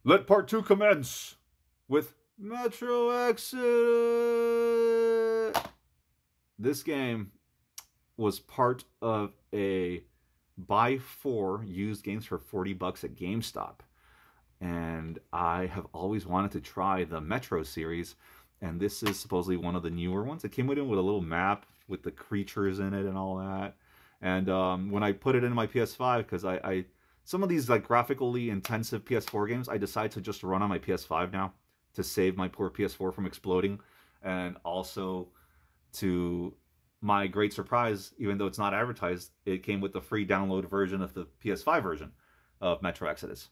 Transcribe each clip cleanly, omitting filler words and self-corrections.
Let part 2 commence with Metro Exodus. This game was part of a buy 4 used games for $40 at GameStop. And I have always wanted to try the Metro series, and this is supposedly one of the newer ones. It came with a little map with the creatures in it and all that. And when I put it in my PS5, because I some of these like graphically intensive PS4 games, I decide to just run on my PS5 now to save my poor PS4 from exploding, and also to my great surprise, even though it's not advertised, it came with the free download version of the PS5 version of Metro Exodus.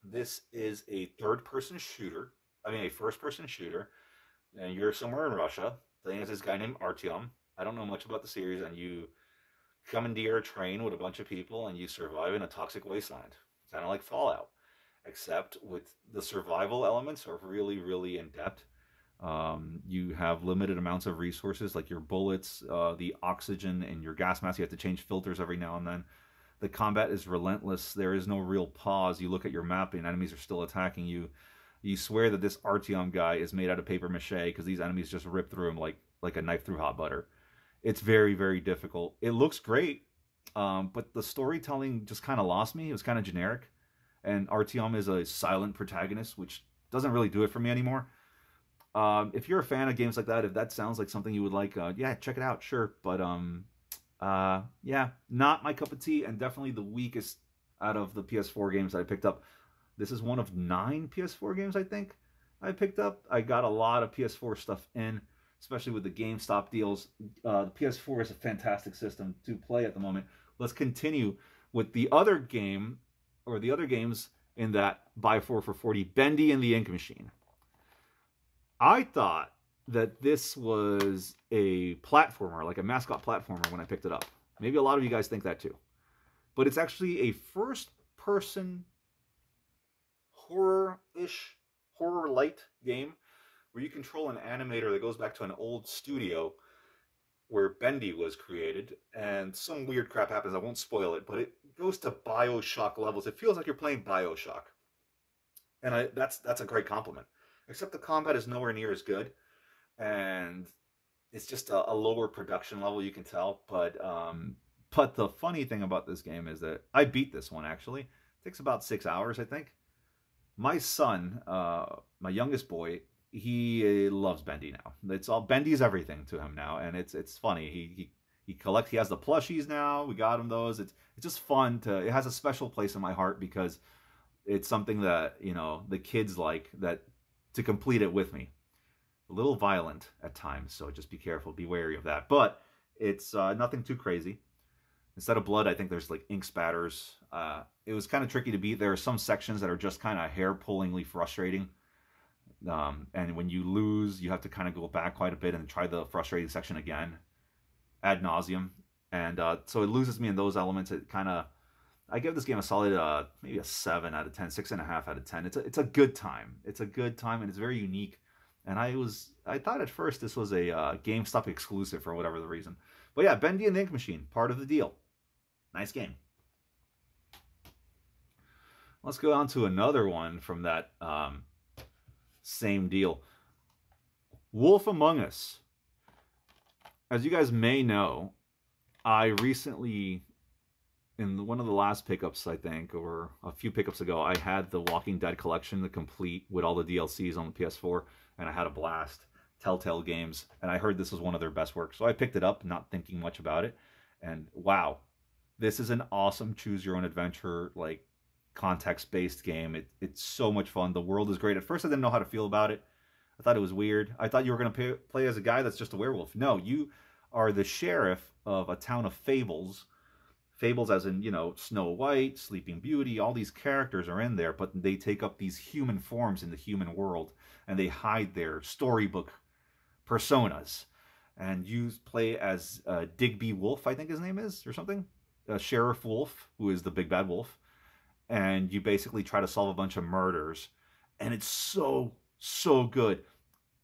This is a third-person shooter. I mean, a first-person shooter, and you're somewhere in Russia playing as this guy named Artyom. I don't know much about the series, and you commandeer a train with a bunch of people, and you survive in a toxic wasteland, kind of like Fallout, except with the survival elements are really, really in depth. You have limited amounts of resources, like your bullets, the oxygen, and your gas mask. You have to change filters every now and then. The combat is relentless. There is no real pause. You look at your map and enemies are still attacking you. You swear that this Artyom guy is made out of paper mache because these enemies just rip through him like a knife through hot butter. It's very, very difficult. It looks great, but the storytelling just kind of lost me. It was kind of generic. And Artyom is a silent protagonist, which doesn't really do it for me anymore. If you're a fan of games like that, if that sounds like something you would like, yeah, check it out, sure. But yeah, not my cup of tea, and definitely the weakest out of the PS4 games that I picked up. This is one of 9 PS4 games I think I picked up. I got a lot of PS4 stuff in, especially with the GameStop deals. The PS4 is a fantastic system to play at the moment. Let's continue with the other game, or the other games in that buy 4 for 40, Bendy and the Ink Machine. I thought that this was a platformer, like a mascot platformer when I picked it up. Maybe a lot of you guys think that too. But it's actually a first-person horror-ish, horror-light game where you control an animator that goes back to an old studio where Bendy was created, and some weird crap happens. I won't spoil it, but it goes to BioShock levels. It feels like you're playing BioShock. And that's a great compliment. Except the combat is nowhere near as good, and it's just a lower production level, you can tell. But the funny thing about this game is that I beat this one, actually. It takes about 6 hours, I think. My son, my youngest boy, he loves Bendy now. It's all Bendy's everything to him now, and it's funny. He collects. He has the plushies now. We got him those. It's just fun to. It has a special place in my heart because it's something that the kids like, that to complete it with me. A little violent at times, so just be careful, be wary of that. But it's nothing too crazy. Instead of blood, I think there's like ink spatters. It was kind of tricky to beat. There are some sections that are just kind of hair-pullingly frustrating. And when you lose, you have to kind of go back quite a bit and try the frustrating section again, ad nauseum. And so it loses me in those elements. It kind of, I give this game a solid, maybe a 7 out of 10, 6.5 out of 10. It's a good time. It's a good time, and it's very unique. And I thought at first this was a GameStop exclusive for whatever the reason. But yeah, Bendy and the Ink Machine, part of the deal. Nice game. Let's go on to another one from that same deal. Wolf Among Us. As you guys may know, I recently, in one of the last pickups, I think, or a few pickups ago, I had the Walking Dead collection, the complete, with all the DLCs on the PS4, and I had a blast. Telltale Games, and I heard this was one of their best works, so I picked it up, not thinking much about it, and wow, this is an awesome choose-your-own-adventure, like, context-based game. It's so much fun. The world is great. At first, I didn't know how to feel about it. I thought it was weird. I thought you were going to play as a guy that's just a werewolf. No, you are the sheriff of a town of fables. Fables as in, Snow White, Sleeping Beauty, all these characters are in there, but they take up these human forms in the human world, and they hide their storybook personas. And you play as Digby Wolf, I think his name is, or something. Sheriff Wolf, who is the big bad wolf. And you basically try to solve a bunch of murders. And it's so, so good.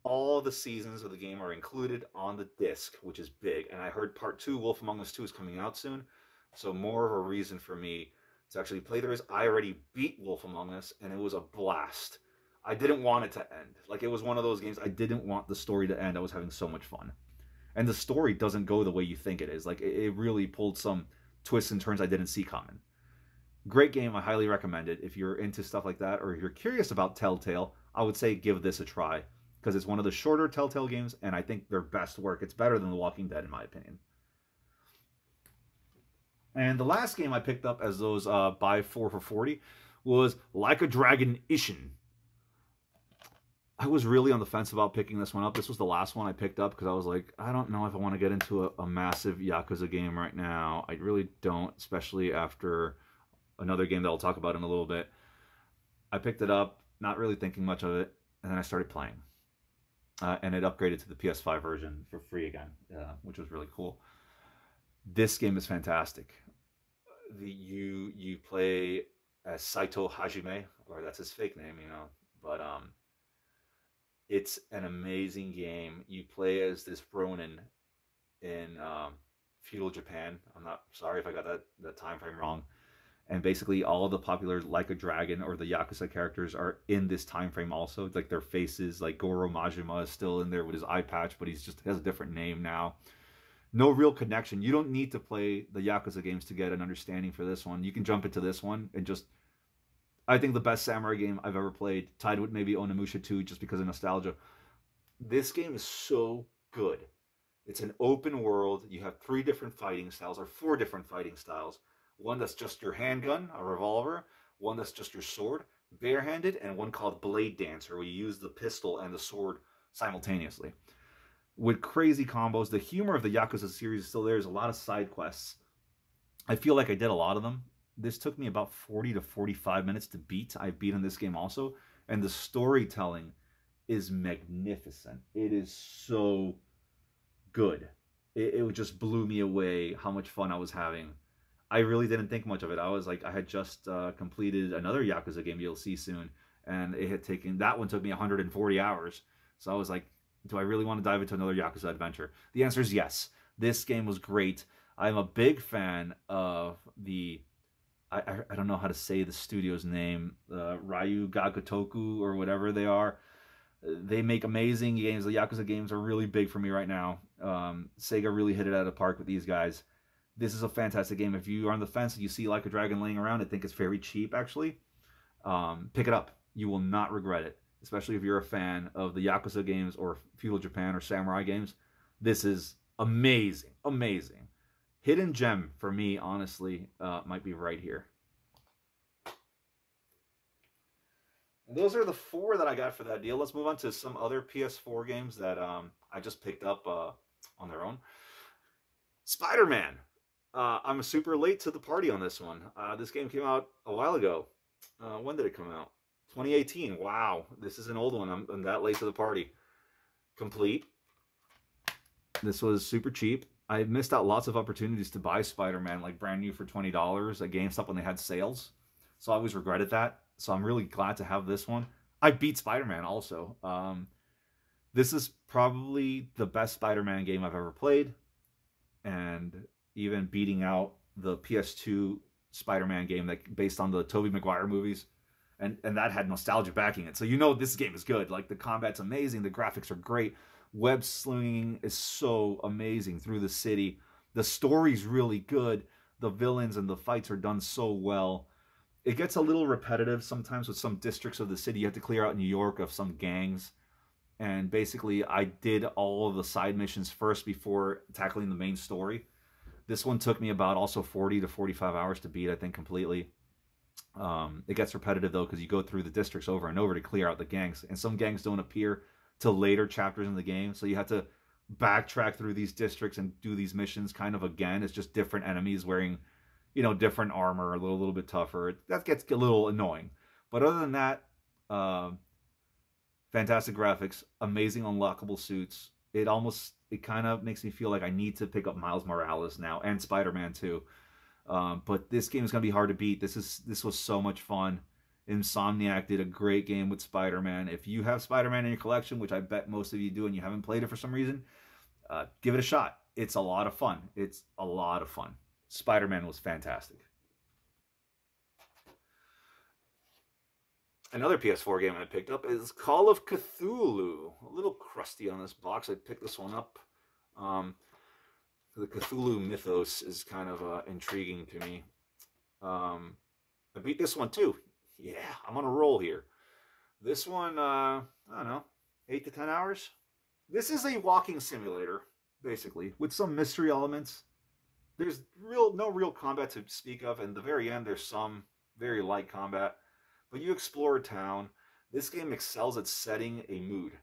All the seasons of the game are included on the disc, which is big. And I heard part 2, Wolf Among Us 2, is coming out soon. So more of a reason for me to actually play through this. I already beat Wolf Among Us, and it was a blast. I didn't want it to end. Like, it was one of those games I didn't want the story to end. I was having so much fun. And the story doesn't go the way you think it is. Like, it really pulled some twists and turns I didn't see coming. Great game. I highly recommend it. If you're into stuff like that, or if you're curious about Telltale, I would say give this a try, because it's one of the shorter Telltale games, and I think their best work. It's better than The Walking Dead, in my opinion. And the last game I picked up as those buy 4 for 40 was Like a Dragon Ishin. I was really on the fence about picking this one up. This was the last one I picked up because I was like, I don't know if I want to get into a massive Yakuza game right now. I really don't, especially after another game that I'll talk about in a little bit. I picked it up, not really thinking much of it, and then I started playing. And it upgraded to the PS5 version for free again, which was really cool. This game is fantastic. You play as Saito Hajime, or that's his fake name, but it's an amazing game. You play as this Ronin in feudal Japan. I'm not sorry if I got that time frame wrong. And basically all the popular Like a Dragon or the Yakuza characters are in this time frame also. It's like their faces, like Goro Majima is still in there with his eye patch, but he's just has a different name now. No real connection. You don't need to play the Yakuza games to get an understanding for this one. You can jump into this one and just... I think the best samurai game I've ever played, tied with maybe Onimusha 2 just because of nostalgia. This game is so good. It's an open world. You have 3 different fighting styles, or 4 different fighting styles. One that's just your handgun, a revolver. One that's just your sword, barehanded. And one called Blade Dancer, where you use the pistol and the sword simultaneously. With crazy combos. The humor of the Yakuza series is still there. There's a lot of side quests. I feel like I did a lot of them. This took me about 40 to 45 minutes to beat. I've beaten this game also. And the storytelling is magnificent. It is so good. It just blew me away how much fun I was having. I really didn't think much of it. I was like, I had just completed another Yakuza game you'll see soon. And that one took me 140 hours. So I was like, do I really want to dive into another Yakuza adventure? The answer is yes. This game was great. I'm a big fan of the... I don't know how to say the studio's name, Ryu Gakutoku or whatever they are. They make amazing games. The Yakuza games are really big for me right now. Sega really hit it out of the park with these guys. This is a fantastic game. If you are on the fence and you see Like a Dragon laying around, I think it's very cheap actually. Pick it up. You will not regret it, especially if you're a fan of the Yakuza games or feudal Japan or samurai games. This is amazing, amazing. Hidden gem for me, honestly, might be right here. And those are the 4 that I got for that deal. Let's move on to some other PS4 games that I just picked up on their own. Spider-Man. I'm super late to the party on this one. This game came out a while ago. When did it come out? 2018. Wow, this is an old one. I'm that late to the party. Complete. This was super cheap. I missed out lots of opportunities to buy Spider-Man, like brand new for $20 at GameStop when they had sales. So I always regretted that. So I'm really glad to have this one. I beat Spider-Man also. This is probably the best Spider-Man game I've ever played. And even beating out the PS2 Spider-Man game that based on the Tobey Maguire movies. And that had nostalgia backing it. So you know this game is good. Like, the combat's amazing. The graphics are great. Web slinging is so amazing through the city. The story's really good. The villains and the fights are done so well. It gets a little repetitive sometimes with some districts of the city. You have to clear out New York of some gangs. And basically, I did all of the side missions first before tackling the main story. This one took me about also 40 to 45 hours to beat, I think, completely. It gets repetitive, though, because you go through the districts over and over to clear out the gangs. And some gangs don't appear till later chapters in the game. So you have to backtrack through these districts and do these missions kind of again. It's just different enemies wearing, different armor, a little bit tougher. That gets a little annoying. But other than that, fantastic graphics, amazing unlockable suits. It kind of makes me feel like I need to pick up Miles Morales now and Spider-Man too. But this game is going to be hard to beat. This was so much fun. Insomniac did a great game with Spider-Man. If you have Spider-Man in your collection, which I bet most of you do, and you haven't played it for some reason, give it a shot. It's a lot of fun. It's a lot of fun. Spider-Man was fantastic. Another PS4 game I picked up is Call of Cthulhu. A little crusty on this box. I picked this one up. Um, the Cthulhu mythos is kind of intriguing to me. I beat this one too. Yeah, I'm on a roll here. This one, I don't know, 8 to 10 hours. This is a walking simulator, basically, with some mystery elements. There's no real combat to speak of, and at the very end there's some very light combat. But you explore a town. This game excels at setting a mood.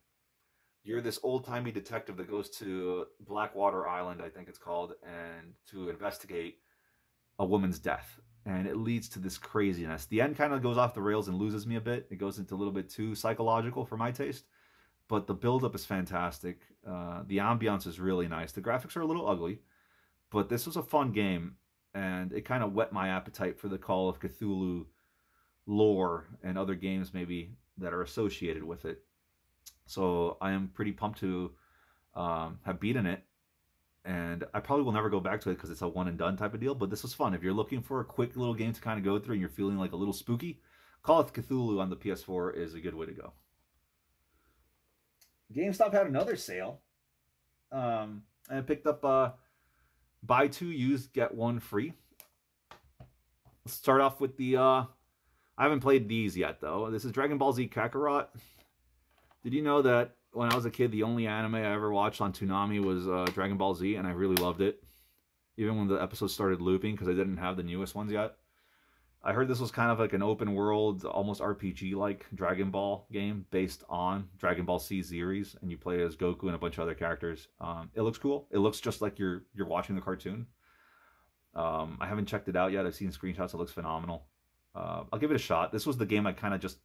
You're this old-timey detective that goes to Blackwater Island, I think it's called, and to investigate a woman's death. And it leads to this craziness. The end kind of goes off the rails and loses me a bit. It goes into a little bit too psychological for my taste. But the build-up is fantastic. The ambiance is really nice. The graphics are a little ugly, but this was a fun game, and it kind of whet my appetite for the Call of Cthulhu lore and other games maybe that are associated with it. So I am pretty pumped to have beaten it, and I probably will never go back to it because it's a one and done type of deal. But this was fun. If you're looking for a quick little game to kind of go through and you're feeling like a little spooky, Call of Cthulhu on the PS4 is a good way to go. GameStop had another sale. And I picked up buy two used, get one free. Let's start off with the I haven't played these yet though. This is Dragon Ball Z Kakarot. Did you know that when I was a kid, the only anime I ever watched on Toonami was Dragon Ball Z, and I really loved it, even when the episodes started looping because I didn't have the newest ones yet. I heard this was kind of like an open world, almost RPG-like Dragon Ball game based on Dragon Ball C series, and you play as Goku and a bunch of other characters. It looks cool. It looks just like you're watching the cartoon. I haven't checked it out yet. I've seen screenshots. It looks phenomenal. I'll give it a shot. This was the game I kind of just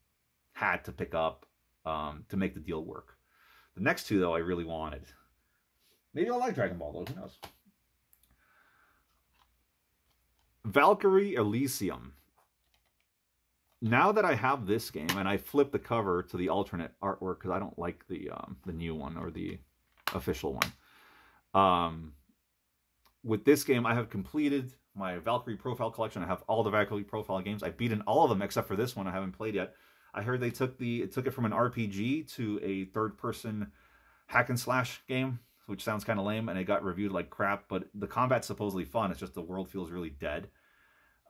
had to pick up to make the deal work. The next two, though, I really wanted. Maybe I'll like Dragon Ball, though. Who knows? Valkyrie Elysium. Now that I have this game, and I flipped the cover to the alternate artwork because I don't like the new one or the official one. With this game, I have completed my Valkyrie profile collection. I have all the Valkyrie profile games. I've beaten all of them except for this one I haven't played yet. I heard they took it from an RPG to a third-person hack and slash game, which sounds kind of lame, and it got reviewed like crap. But the combat's supposedly fun. It's just the world feels really dead.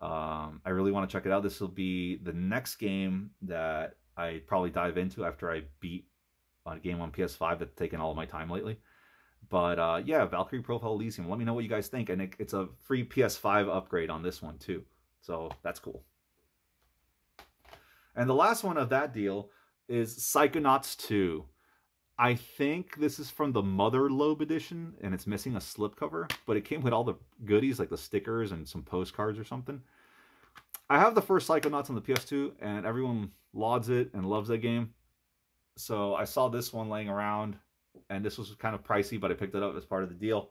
I really want to check it out. This will be the next game that I probably dive into after I beat a game on PS5 that's taken all of my time lately. But yeah, Valkyrie Profile Elysium. Let me know what you guys think. And it's a free PS5 upgrade on this one too. So that's cool. And the last one of that deal is Psychonauts 2. I think this is from the Mother Lobe edition, and it's missing a slipcover, but it came with all the goodies, like the stickers and some postcards or something. I have the first Psychonauts on the PS2, and everyone lauds it and loves that game. So I saw this one laying around, and this was kind of pricey, but I picked it up as part of the deal.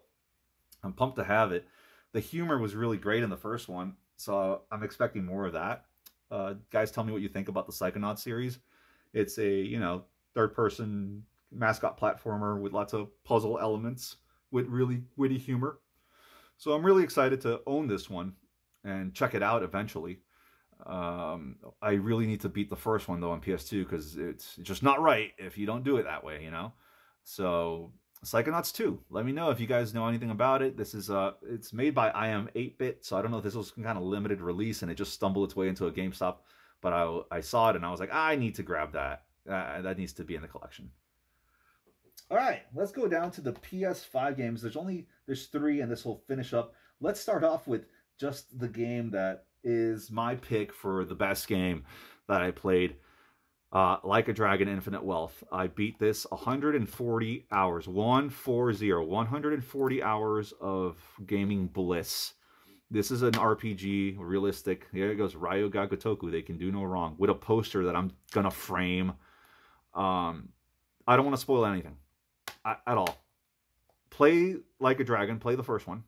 I'm pumped to have it. The humor was really great in the first one, so I'm expecting more of that. Guys, tell me what you think about the Psychonauts series. It's a, third-person mascot platformer with lots of puzzle elements with really witty humor. So I'm really excited to own this one and check it out eventually. I really need to beat the first one though on PS2 because it's just not right if you don't do it that way, So Psychonauts 2. Let me know if you guys know anything about it. This is it's made by I Am 8-Bit, so I don't know if this was some kind of limited release and it just stumbled its way into a GameStop. But I saw it and I was like, I need to grab that. That needs to be in the collection. All right, let's go down to the PS5 games. There's 3, and this will finish up. Let's start off with just the game that is my pick for the best game that I played. Like a Dragon Infinite Wealth. I beat this 140 hours. 140 hours of gaming bliss. This is an RPG, realistic. Here it goes, Ryo ga Gotoku. They can do no wrong. With a poster that I'm going to frame. I don't want to spoil anything. At all. Play Like a Dragon. Play the first one.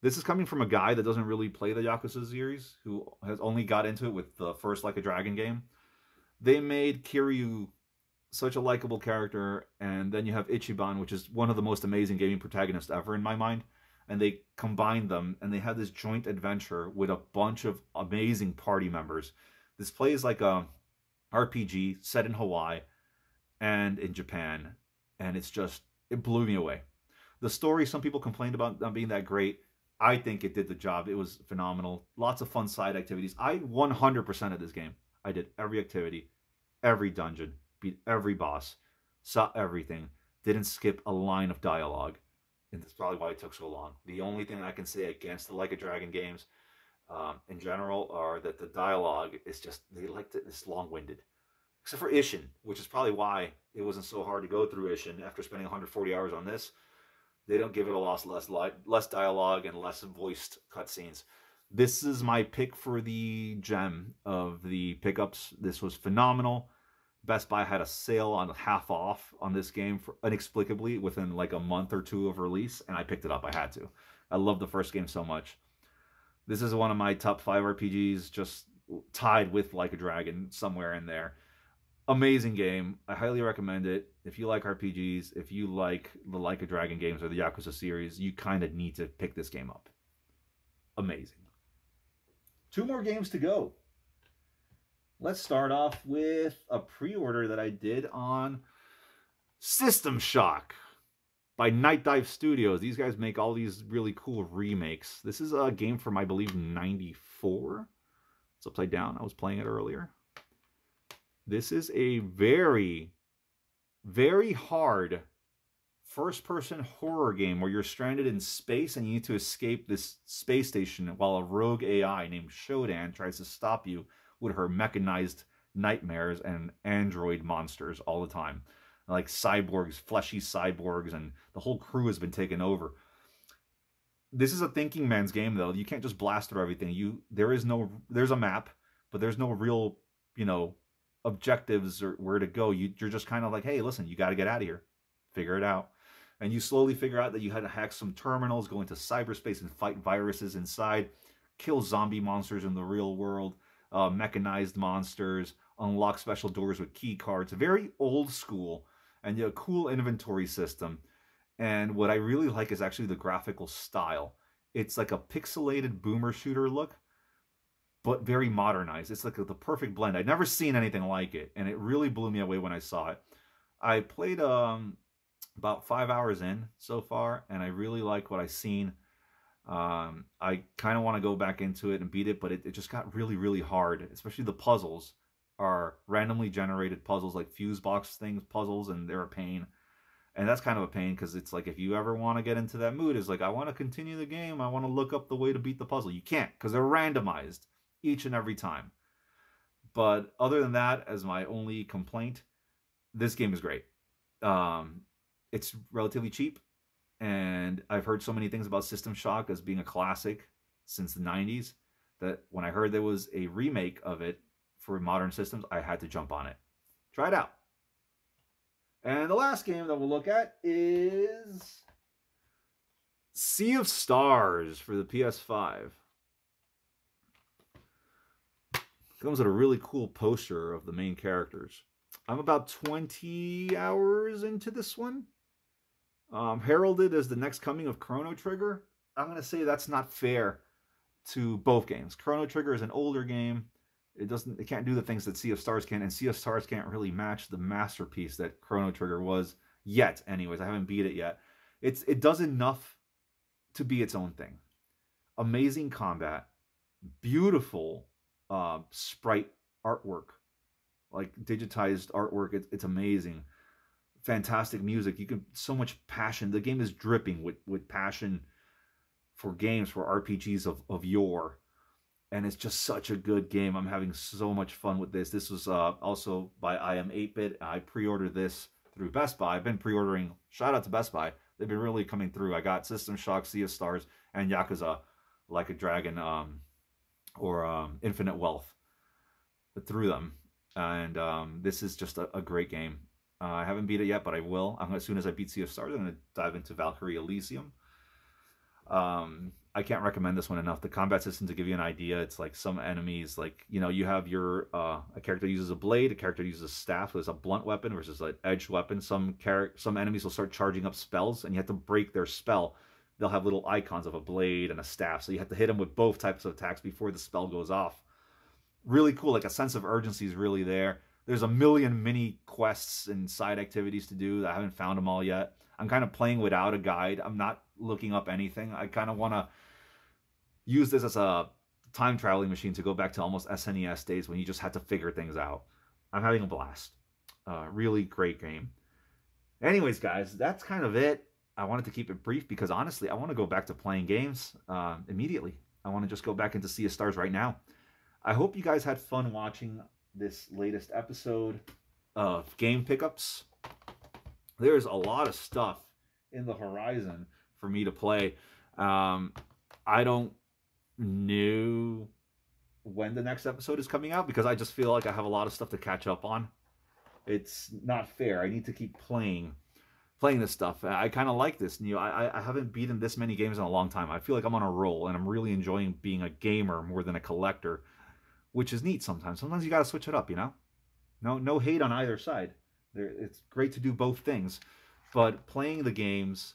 This is coming from a guy that doesn't really play the Yakuza series, who has only got into it with the first Like a Dragon game. They made Kiryu such a likable character, and then you have Ichiban, which is one of the most amazing gaming protagonists ever in my mind. And they combined them, and they had this joint adventure with a bunch of amazing party members. This plays like a RPG set in Hawaii and in Japan, and it blew me away. The story, some people complained about not being that great. I think it did the job. It was phenomenal. Lots of fun side activities. I 100% of this game. I did every activity, every dungeon, beat every boss, saw everything, didn't skip a line of dialogue. And that's probably why it took so long. The only thing I can say against the Like a Dragon games in general are that the dialogue is just, they liked it, it's long winded. Except for Ishin, which is probably why it wasn't so hard to go through Ishin after spending 140 hours on this. They don't give it a lot less dialogue and less voiced cutscenes. This is my pick for the gem of the pickups. This was phenomenal. Best Buy had a sale on half off on this game for, inexplicably within like a month or two of release, and I picked it up. I had to. I love the first game so much. This is one of my top 5 RPGs, just tied with Like a Dragon somewhere in there. Amazing game. I highly recommend it. If you like RPGs, if you like the Like a Dragon games or the Yakuza series, you kind of need to pick this game up. Amazing. 2 more games to go. Let's start off with a pre-order that I did on System Shock by Night Dive Studios. These guys make all these really cool remakes. This is a game from, I believe, 94. It's upside down. I was playing it earlier. This is a very, very hard first-person horror game where you're stranded in space and you need to escape this space station while a rogue AI named Shodan tries to stop you with her mechanized nightmares and android monsters all the time. Like cyborgs, fleshy cyborgs, and the whole crew has been taken over. This is a thinking man's game, though. You can't just blast through everything. There's a map, but there's no real, objectives or where to go. You're just kind of like, hey, listen, you got to get out of here. Figure it out. And you slowly figure out that you had to hack some terminals, go into cyberspace and fight viruses inside, kill zombie monsters in the real world, mechanized monsters, unlock special doors with key cards. Very old school, and a cool inventory system. And what I really like is actually the graphical style. It's like a pixelated boomer shooter look, but very modernized. It's like the perfect blend. I'd never seen anything like it, and it really blew me away when I saw it. I played about 5 hours in so far, and I really like what I've seen. I kind of want to go back into it and beat it, but it just got really, really hard. Especially the puzzles are randomly generated puzzles, like fuse box things puzzles, and they're a pain. And that's kind of a pain because it's like if you ever want to get into that mood, it's like, I want to continue the game, I want to look up the way to beat the puzzle. You can't because they're randomized each and every time. But other than that, as my only complaint, this game is great. It's relatively cheap, and I've heard so many things about System Shock as being a classic since the 90s that when I heard there was a remake of it for modern systems, I had to jump on it. Try it out. And the last game that we'll look at is Sea of Stars for the PS5. Comes with a really cool poster of the main characters. I'm about 20 hours into this one. Heralded as the next coming of Chrono Trigger. I'm going to say that's not fair to both games. Chrono Trigger is an older game. It can't do the things that Sea of Stars can, and Sea of Stars can't really match the masterpiece that Chrono Trigger was yet. Anyways, I haven't beat it yet. It does enough to be its own thing. Amazing combat, beautiful sprite artwork, like digitized artwork. It's amazing. Fantastic music. So much passion. The game is dripping with passion for games, for RPGs of yore. And it's just such a good game. I'm having so much fun with this. This was also by I Am 8-Bit. I pre-ordered this through Best Buy. I've been pre-ordering. Shout out to Best Buy. They've been really coming through. I got System Shock, Sea of Stars, and Yakuza, Like a Dragon, or Infinite Wealth through them. And this is just a great game. I haven't beat it yet, but I will. As soon as I beat Sea of Stars, I'm going to dive into Valkyrie Elysium. I can't recommend this one enough. The combat system, to give you an idea, it's like some enemies, like, you have your a character uses a blade, a character uses a staff, so it's a blunt weapon versus an edged weapon. Some enemies will start charging up spells, and you have to break their spell. They'll have little icons of a blade and a staff, so you have to hit them with both types of attacks before the spell goes off. Really cool. Like, a sense of urgency is really there. There's a million mini quests and side activities to do. I haven't found them all yet. I'm kind of playing without a guide. I'm not looking up anything. I kind of want to use this as a time traveling machine to go back to almost SNES days when you just had to figure things out. I'm having a blast. Really great game. Anyways, guys, that's kind of it. I wanted to keep it brief because honestly, I want to go back to playing games immediately. I want to just go back into Sea of Stars right now. I hope you guys had fun watching this latest episode of Game Pickups. There's a lot of stuff in the horizon for me to play. I don't know when the next episode is coming out because I just feel like I have a lot of stuff to catch up on. It's not fair. I need to keep playing this stuff. I kind of like this. You know, I haven't beaten this many games in a long time. I feel like I'm on a roll, and I'm really enjoying being a gamer more than a collector, which is neat sometimes. Sometimes you got to switch it up, you know? No hate on either side. It's great to do both things, but playing the games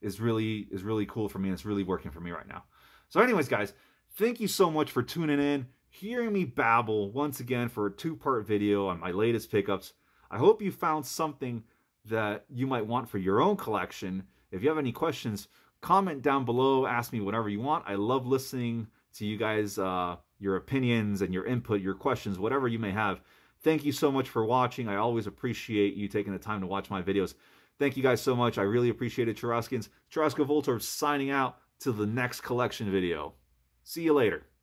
is really cool for me, and it's really working for me right now. So anyways, guys, thank you so much for tuning in, hearing me babble once again for a 2-part video on my latest pickups. I hope you found something that you might want for your own collection. If you have any questions, comment down below, ask me whatever you want. I love listening to you guys, your opinions and your input, your questions, whatever you may have. Thank you so much for watching. I always appreciate you taking the time to watch my videos. Thank you guys so much. I really appreciate it, Churaskins. Churaska Voltorb signing out till the next collection video. See you later.